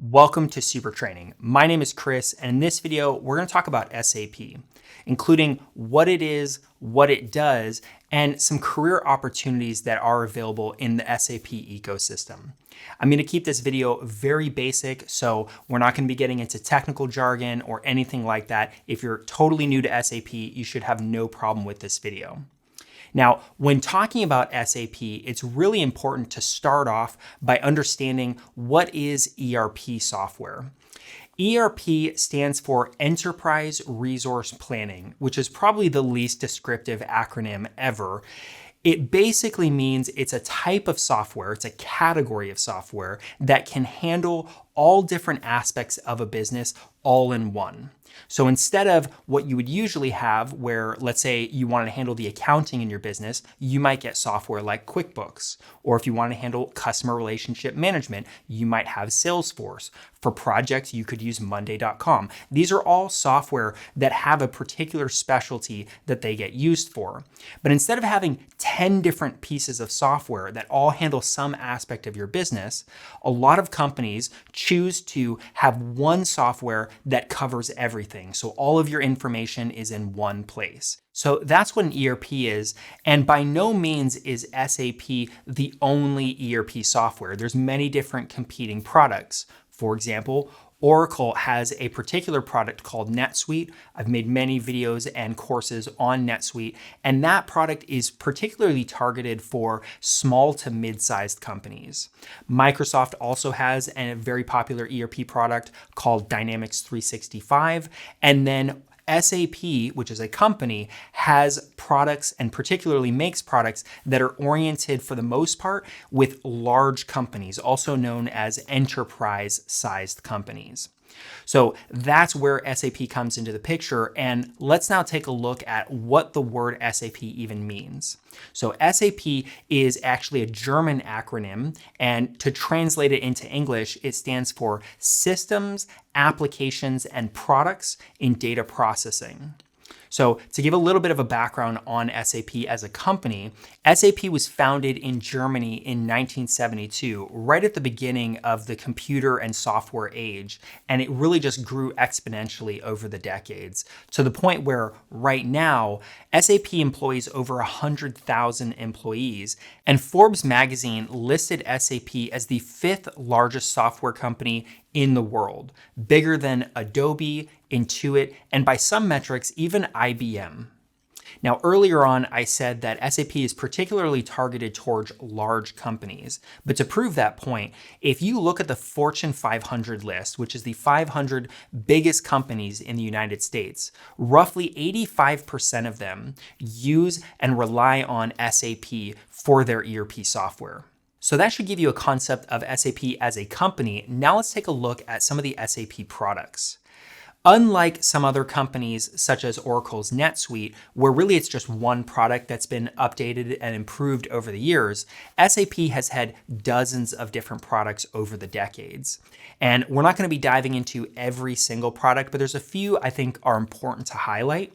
Welcome to Super Training. My name is Chris, and in this video, we're going to talk about SAP, including what it is, what it does, and some career opportunities that are available in the SAP ecosystem. I'm going to keep this video very basic, so we're not going to be getting into technical jargon or anything like that. If you're totally new to SAP, you should have no problem with this video. Now, when talking about SAP, it's really important to start off by understanding what is ERP software. ERP stands for Enterprise Resource Planning, which is probably the least descriptive acronym ever. It basically means it's a type of software, it's a category of software that can handle all different aspects of a business all in one. So instead of what you would usually have where, let's say you wanted to handle the accounting in your business, you might get software like QuickBooks. Or if you want to handle customer relationship management, you might have Salesforce. For projects, you could use Monday.com. These are all software that have a particular specialty that they get used for. But instead of having 10 different pieces of software that all handle some aspect of your business, a lot of companies choose to have one software that covers everything. So all of your information is in one place. So that's what an ERP is. And by no means is SAP the only ERP software. There's many different competing products. For example, Oracle has a particular product called NetSuite. I've made many videos and courses on NetSuite, and that product is particularly targeted for small to mid-sized companies. Microsoft also has a very popular ERP product called Dynamics 365, and then SAP, which is a company, has products and particularly makes products that are oriented for the most part with large companies, also known as enterprise-sized companies. So that's where SAP comes into the picture. And let's now take a look at what the word SAP even means. So SAP is actually a German acronym, and to translate it into English, it stands for Systems, Applications, and Products in Data Processing. So to give a little bit of a background on SAP as a company, SAP was founded in Germany in 1972, right at the beginning of the computer and software age, and it really just grew exponentially over the decades, to the point where right now, SAP employs over 100,000 employees, and Forbes magazine listed SAP as the 5th largest software company in the world, bigger than Adobe, Intuit, and by some metrics, even IBM. Now, earlier on, I said that SAP is particularly targeted towards large companies. But to prove that point, if you look at the Fortune 500 list, which is the 500 biggest companies in the United States, roughly 85% of them use and rely on SAP for their ERP software. So that should give you a concept of SAP as a company. Now let's take a look at some of the SAP products. Unlike some other companies, such as Oracle's NetSuite, where really it's just one product that's been updated and improved over the years, SAP has had dozens of different products over the decades. And we're not going to be diving into every single product, but there's a few I think are important to highlight.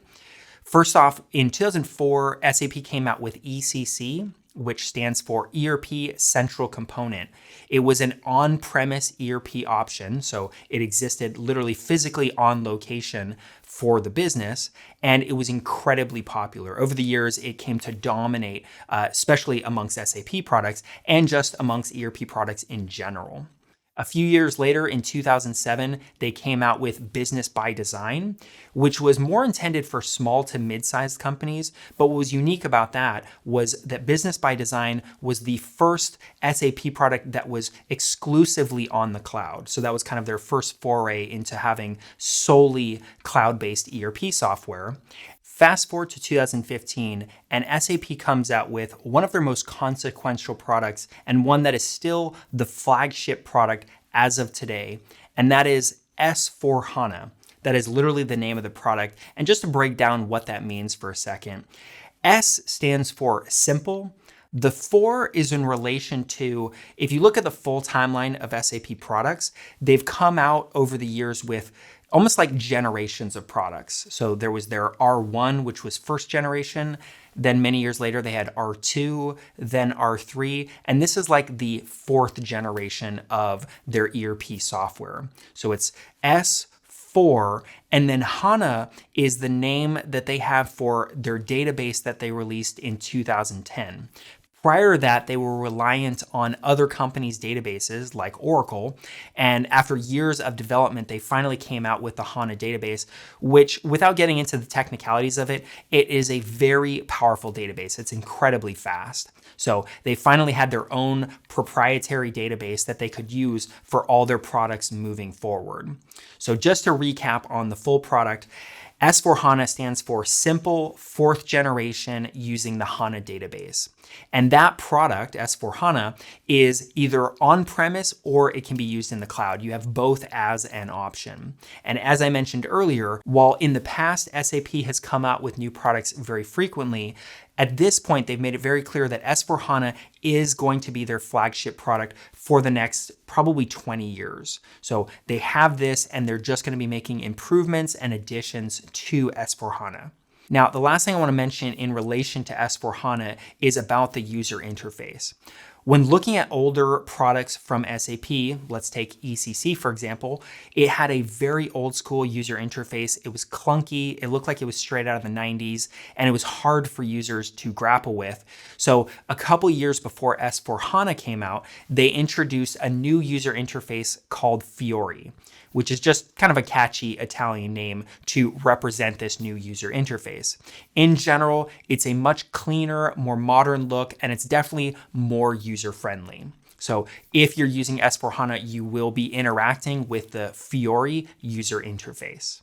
First off, in 2004, SAP came out with ECC, which stands for ERP Central Component. It was an on-premise ERP option, so it existed literally physically on location for the business, and it was incredibly popular. Over the years, it came to dominate, especially amongst SAP products and just amongst ERP products in general. A few years later, in 2007, they came out with Business by Design, which was more intended for small to mid-sized companies. But what was unique about that was that Business by Design was the first SAP product that was exclusively on the cloud. So that was kind of their first foray into having solely cloud-based ERP software. Fast forward to 2015, and SAP comes out with one of their most consequential products and one that is still the flagship product as of today, and that is S/4HANA. That is literally the name of the product. And just to break down what that means for a second, S stands for simple. The 4 is in relation to, if you look at the full timeline of SAP products, they've come out over the years with almost like generations of products. So there was their R1, which was first generation. Then many years later, they had R2, then R3. And this is like the fourth generation of their ERP software. So it's S4, and then HANA is the name that they have for their database that they released in 2010. Prior to that, they were reliant on other companies' databases like Oracle, and after years of development, they finally came out with the HANA database, which, without getting into the technicalities of it, it is a very powerful database. It's incredibly fast. So they finally had their own proprietary database that they could use for all their products moving forward. So just to recap on the full product, S4HANA stands for Simple Fourth Generation Using the HANA Database. And that product, S4HANA, is either on-premise or it can be used in the cloud. You have both as an option. And as I mentioned earlier, while in the past SAP has come out with new products very frequently, at this point, they've made it very clear that S4HANA is going to be their flagship product for the next probably 20 years. So they have this and they're just going to be making improvements and additions to S4HANA. Now, the last thing I want to mention in relation to S4HANA is about the user interface. When looking at older products from SAP, let's take ECC for example, it had a very old school user interface. It was clunky, it looked like it was straight out of the 90s, and it was hard for users to grapple with. So a couple years before S4HANA came out, they introduced a new user interface called Fiori, which is just kind of a catchy Italian name to represent this new user interface. In general, it's a much cleaner, more modern look, and it's definitely more user-friendly. So if you're using S4HANA, you will be interacting with the Fiori user interface.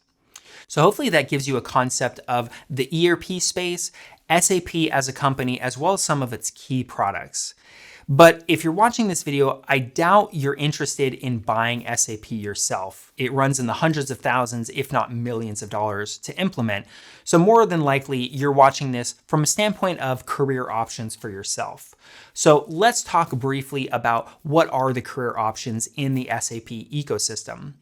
So hopefully that gives you a concept of the ERP space, SAP as a company, as well as some of its key products. But if you're watching this video, I doubt you're interested in buying SAP yourself. It runs in the hundreds of thousands, if not millions of dollars to implement. So more than likely, you're watching this from a standpoint of career options for yourself. So let's talk briefly about what are the career options in the SAP ecosystem.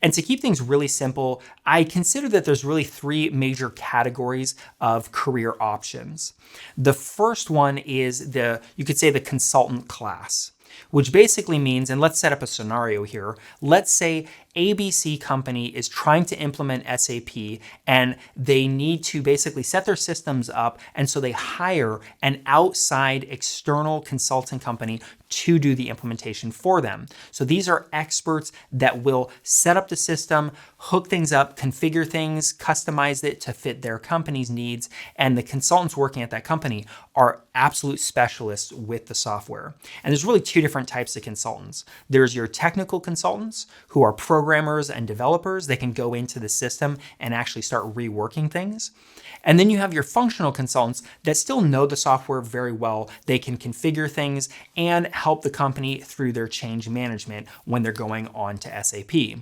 And to keep things really simple, I consider that there's really three major categories of career options. The first one is you could say the consultant class, which basically means, and let's set up a scenario here. Let's say ABC company is trying to implement SAP and they need to basically set their systems up. And so they hire an outside external consulting company to do the implementation for them. So these are experts that will set up the system, hook things up, configure things, customize it to fit their company's needs. And the consultants working at that company are absolute specialists with the software. And there's really two different types of consultants. There's your technical consultants who are programmers and developers. They can go into the system and actually start reworking things. And then you have your functional consultants that still know the software very well. They can configure things and help the company through their change management when they're going on to SAP.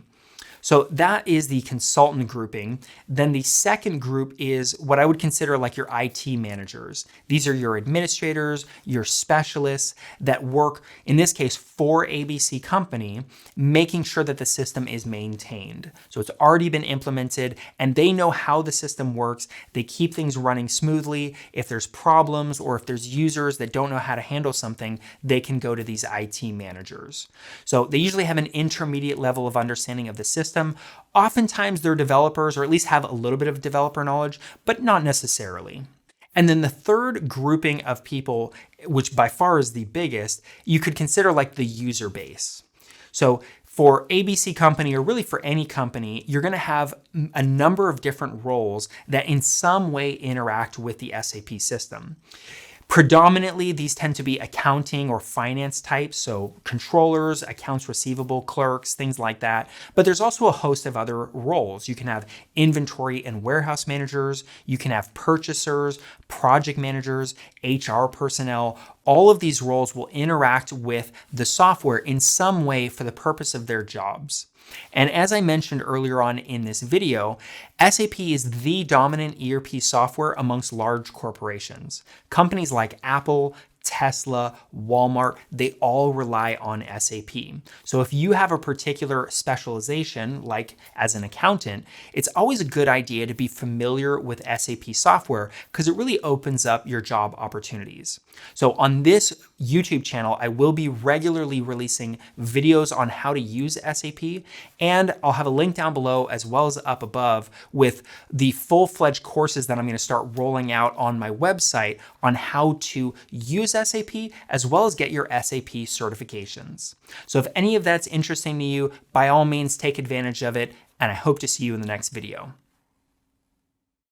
So that is the consultant grouping. Then the second group is what I would consider like your IT managers. These are your administrators, your specialists that work, in this case, for ABC company, making sure that the system is maintained. So it's already been implemented and they know how the system works. They keep things running smoothly. If there's problems or if there's users that don't know how to handle something, they can go to these IT managers. So they usually have an intermediate level of understanding of the system. Oftentimes they're developers or at least have a little bit of developer knowledge, but not necessarily. And then the third grouping of people, which by far is the biggest, you could consider like the user base. So for ABC company, or really for any company, you're going to have a number of different roles that in some way interact with the SAP system. Predominantly, these tend to be accounting or finance types, so controllers, accounts receivable, clerks, things like that. But there's also a host of other roles. You can have inventory and warehouse managers, you can have purchasers, project managers, HR personnel. All of these roles will interact with the software in some way for the purpose of their jobs. And as I mentioned earlier on in this video, SAP is the dominant ERP software amongst large corporations. Companies like Apple, Tesla, Walmart, they all rely on SAP. So if you have a particular specialization, like as an accountant, it's always a good idea to be familiar with SAP software because it really opens up your job opportunities. So on this YouTube channel, I will be regularly releasing videos on how to use SAP, and I'll have a link down below as well as up above with the full-fledged courses that I'm going to start rolling out on my website on how to use SAP as well as get your SAP certifications. So if any of that's interesting to you, by all means take advantage of it, and I hope to see you in the next video.